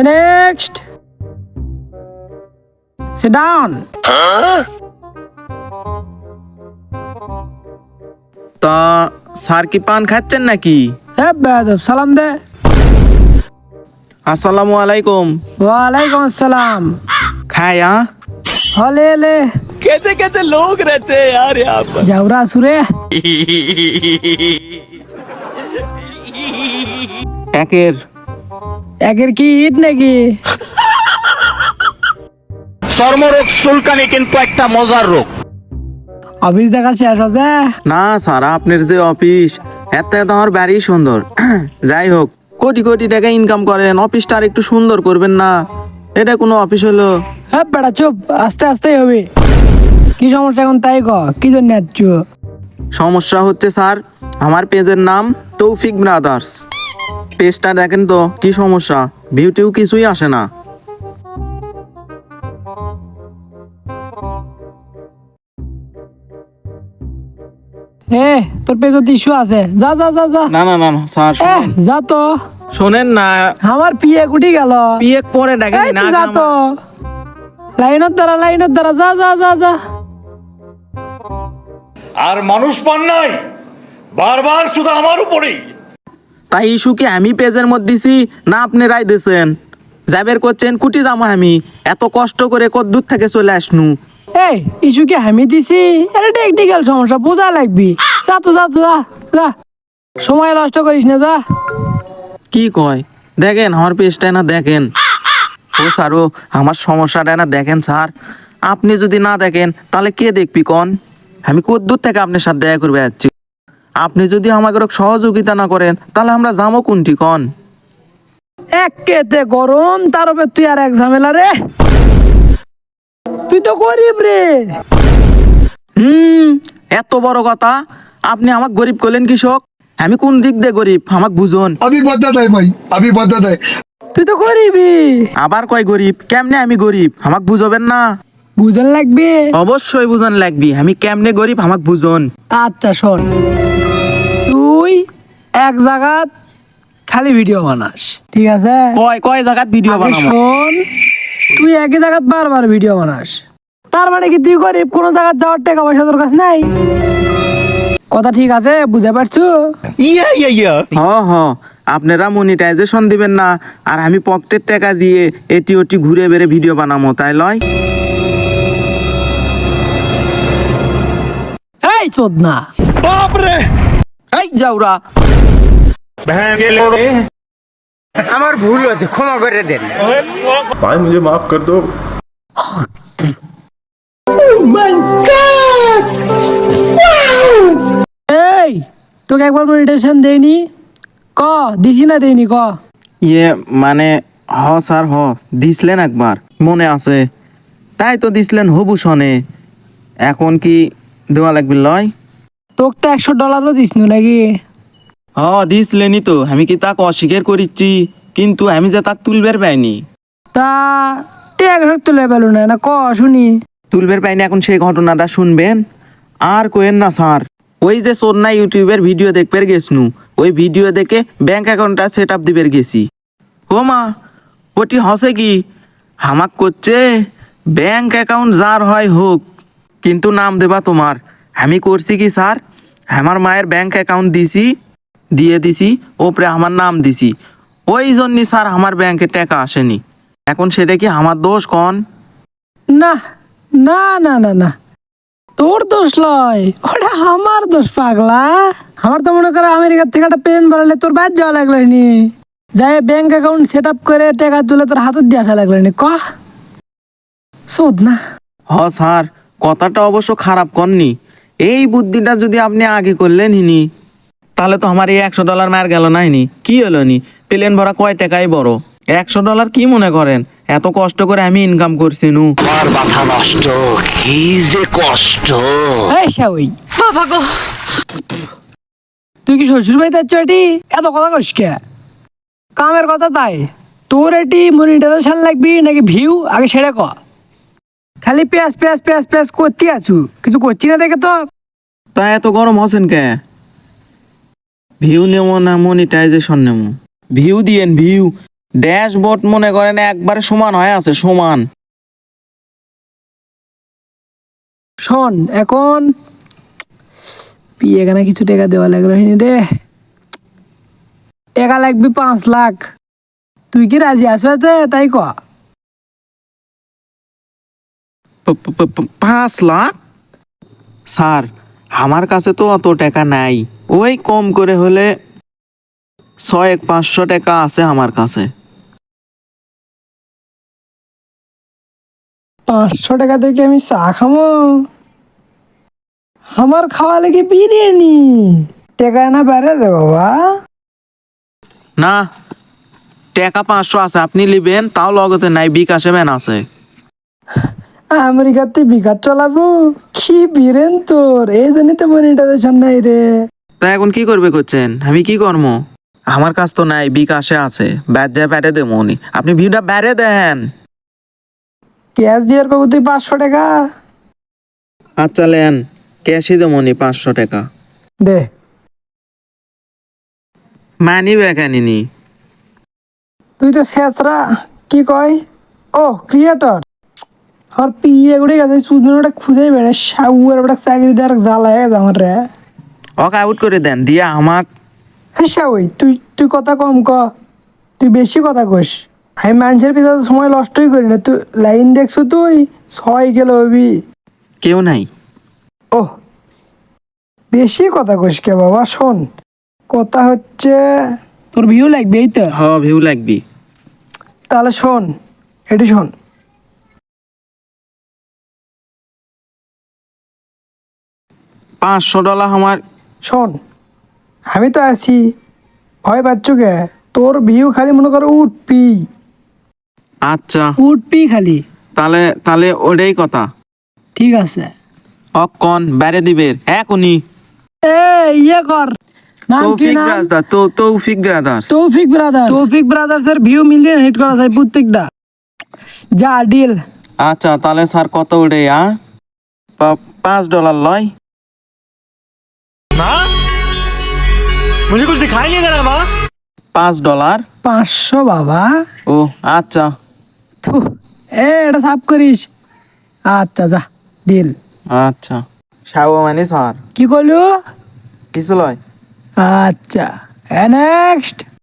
Next. Sit down. তা sir কি পান খাচ্ছেন নাকি? Hey, বেয়াদব, সালাম দে। আসসালামু আলাইকুম। ওয়ালাইকুম আসসালাম। খায়া হলে লে कैसे कैसे लोग रहते हैं यार यहाँ पर। জাউরা সুরে একের একের কি ইট নাকি? চর্মরোগ চুলকানি কিন্তু একটা মজার রোগ। অফিস দেখা শেষ হচ্ছে? না স্যার, আপনার যে অফিস এত এত আমার বাড়ি সুন্দর। যাই হোক, কোটি কোটি টাকা ইনকাম করেন, অফিসটা আর একটু সুন্দর করবেন না? এটা কোনো অফিস হলো? হ্যাঁ বেটা চুপ, আস্তে আস্তেই হবে। কি সমস্যা এখন তাই ক, কি জন্য আসছ? সমস্যা হচ্ছে স্যার, আমার পেজের নাম তৌফিক ব্রাদার্স। পেজটা দেখেন তো, কি সমস্যা? ভিউটিউ কিছুই আসে না। এ তোর পেজত ইস্যু আছে, যা যা যা যা। না না না না, স্যার যা তো, শোনেন না। আমার পিয়ে উঠি গেল। পিএক পরে দেখেন এই না। তুই যা তো, লাইনের দ্বারা যা যা যা যা। আর মানুষ পান নাই, বারবার শুধু আমার উপরেই। তাই ইস্যু কি আমি পেজের মধ্যে দিছি না আপনি রায় দিয়েছেন? যাবের করছেন কুটি যাবো আমি, এত কষ্ট করে কত দূর থেকে চলে আসনু। এই ইস্যু কি আমি দিছি? এটা টেকনিক্যাল সমস্যা, বোঝা লাগবি। যা তো যা তো যা যা, সময় নষ্ট করিস না, যা। কি কয় দেখেন আমার পেজটা না দেখেন। ও স্যার, ও আমার সমস্যাটা না দেখেন স্যার। আপনি যদি না দেখেন তাহলে কে দেখবি কন? আমি কত দূর থেকে আপনার সাথে দেখা করবে যাচ্ছি। আপনি যদি আমাকে সহযোগিতা না করেন তাহলে আমরা যাবো কোনটি কন? একেতে গরম, তার উপরে তুই আর এক ঝামেলা রে। তুই তো গরিব রে। এত বড় কথা, আপনি আমাকে গরিব করলেন কৃষক? আমি কোন দিক দিয়ে গরিব আমাকে বুঝুন। अभी बता दे भाई, अभी बता दे। তুই তো গরিবই। আবার কয় গরিব? কেমনে আমি গরিব আমাকে বুঝবেন না? বুঝন লাগবে। অবশ্যই বুঝন লাগবি, আমি কেমনে গরিব আমাকে বুঝুন। আচ্ছা শোন, তুই এক জায়গাত খালি ভিডিও বানাস, ঠিক আছে? কয় কয় জায়গাত ভিডিও আগে বানাবো? শোন, তুই একই জায়গাত বারবার ভিডিও বানাস, তার মানে কি তুই গরিব? কোনো জায়গায় যাওয়ার টাকা পয়সা তোর কাছে নাই? কথা ঠিক আছে, বুঝতে পারছো? হ হ, আপনারা মনিটাইজেশন দিবেন না আর আমি পকেটের টাকা দিয়ে এটি ওটি ঘুরে বেড়ে ভিডিও বানাবো, তাই লয়? এই চোদ না, এই যাওরা, আমার ভুল হচ্ছে, ক্ষমা করে দেন। भाई मुझे माफ कर दो। এই তোকে একবার মনিটাইজেশন দেয়নি? ক দিছি না দেয়নি ক? ইয়ে মানে হ স্যার, হ দিছিলেন একবার, মনে আছে। তাই তো দিছিলেন হবু শনে, এখন কি দেওয়া লাগবে লয়? তোকে তো $100 দিস নাকি? হ দিছিলেনই তো, আমি কি তাকে অস্বীকার করিচ্ছি? কিন্তু আমি যে তাক তুলবের পাইনি। তা টেক তুলে পেলো না, ক শুনি। তুলবের পাইনি, এখন সেই ঘটনাটা শুনবেন। আর কোয়েন না স্যার, ওই যে সোনা ইউটিউবের ভিডিও দেখবে গেছনু, ওই ভিডিও দেখে ব্যাংক অ্যাকাউন্টটা সেট আপ দিবে গেছি। ও মা, ওটি হসে কি হামাক করছে ব্যাংক অ্যাকাউন্ট যার হয় হোক, কিন্তু নাম দেবা তোমার। আমি করছি কি স্যার, আমার মায়ের ব্যাংক অ্যাকাউন্ট দিয়ে দিছি, ওপরে আমার নাম দিছি। ওই জন্যই স্যার আমার ব্যাংকে টাকা আসেনি। এখন সেটা কি আমার দোষ কন? না না না না না, তোর দোষ লয়, ওটা আমার দোষ পাগলা। আমার তো মনে করো আমেরিকার থেকে একটা প্লেন বাড়ালে তোর বাইর যাওয়া লাগলো নি, যাই ব্যাংক অ্যাকাউন্ট সেট আপ করে টাকা তুলে তোর হাতত দিয়ে আসা লাগলো নি। ক শোধ না। হ স্যার, কথাটা অবশ্য খারাপ করনি। এই বুদ্ধিটা যদি আপনি আগে করলেন হিনি, তাহলে তো আমার এই $100 মার গেল নাইনি। কি হলো নি, প্লেন ভরা কয় টাকাই বড়। $100 কি মনে করেন? এত কষ্ট করে আমি ইনকাম করছি নু। আমার মাথা নষ্ট, কি যে কষ্ট। এই শাওই, বাবা গো, তুই কি শ্বশুর বাড়িতে যাচ্ছ? এটি এত কথা কইস কে? কামের কথা তাই, তোর এটি মনিটাইজেশন লাগবি নাকি ভিউ আগে সেটা ক। খালি পেঁয়াজ পেঁয়াজ পেঁয়াজ পেঁয়াজ করতে আছু, কিছু করছি না দেখে তো। তা এত গরম হচ্ছেন কে? ভিউ নেবো না মনিটাইজেশন নেবো? ভিউ দিয়েন, ভিউ ড্যাশবোর্ড মনে করেন একবারে সমান হয়ে আছে, সমান। শোন এখন এখানে কিছু টাকা দেওয়া লাগলো রে, টাকা লাগবে 5 লাখ। তুই কি রাজি আছো তাই ক? 5 লাখ? স্যার আমার কাছে তো অত টাকা নাই, ওই কম করে হলে 500 টাকা আছে আমার কাছে। 500 টাকা থেকে আমি চা খামো? আমার খাওয়া লাগে বিরিয়ানি, টাকা না বেড়ে দে বাবা। না, টাকা 500 আছে, আপনি লিবেন, তাও লগতে নাই, বিকাশে ব্যান আছে। আমেরিকাতে বিকাশ চালাবো? কি বীরেন তোর, এই জন্যই তো মনিটাইজেশন নাই রে। তা এখন কি করবে করছেন? আমি কি করব? আমার কাছ তো নাই, বিকাশে আছে, ব্যাট যা ব্যাটে দেবো উনি, আপনি ভিউটা ব্যাটে দেন। ক্যাশ দিয়ে পাবো তুই 500 টাকা? আচ্ছা লেন, ক্যাশই দেবো উনি 500 টাকা। দে। মানি ব্যাগ আনিনি। তুই তো শেষরা কি কয়, ও ক্রিয়েটর আর এগুলো গেছে সুদটা খুঁজেই বেড়ে সাউয়ার বেটা চাকরি দেওয়ার জ্বালা হয়ে গেছে আমার রে। অক আউট করে দেন, দিয়া আমাক। হ্যাঁ সাউই, তুই তুই কথা কম ক, তুই বেশি কথা কস। আমি মানুষের পিছনে সময় নষ্টই করি না। তুই লাইন দেখছো, তুই 6 কিলো হবি। কেউ নাই। ও বেশি কথা কস কে বাবা। শোন কথা হচ্ছে, তোর ভিউ লাগবে এই তো, হ ভিউ লাগবি। তাহলে শোন, এটি শোন। $500 আমার। শোন আমি তো আছি, ভয় পাচ্ছ কে? তোর ভিউ খালি মনে কর উঠবি, আচ্ছা উঠবি খালি। তাহলে তাহলে ওটাই কথা। ঠিক আছে, অকন বেড়ে দিবের এখনই। এ ইয়ে কর, নাম কি তৌফিক নাম? ব্রাদার, তৌফিক ব্রাদার্স। তৌফিক ব্রাদার্স। তৌফিক ব্রাদার্স এর ভিউ মিলিয়ন হিট করা যায় প্রত্যেকটা। যা ডিল। আচ্ছা তাহলে স্যার কত ওটাই $5 লয়। मुझे कुछ दिखाई नहीं दे रहा माँ। $5। 500 বাবা। ও আচ্ছা। থু, এটা সাফ করিস। আচ্ছা যা ডিল। আচ্ছা সাউ মানে স্যার কি করলু? কিছু লয়। আচ্ছা নেক্সট।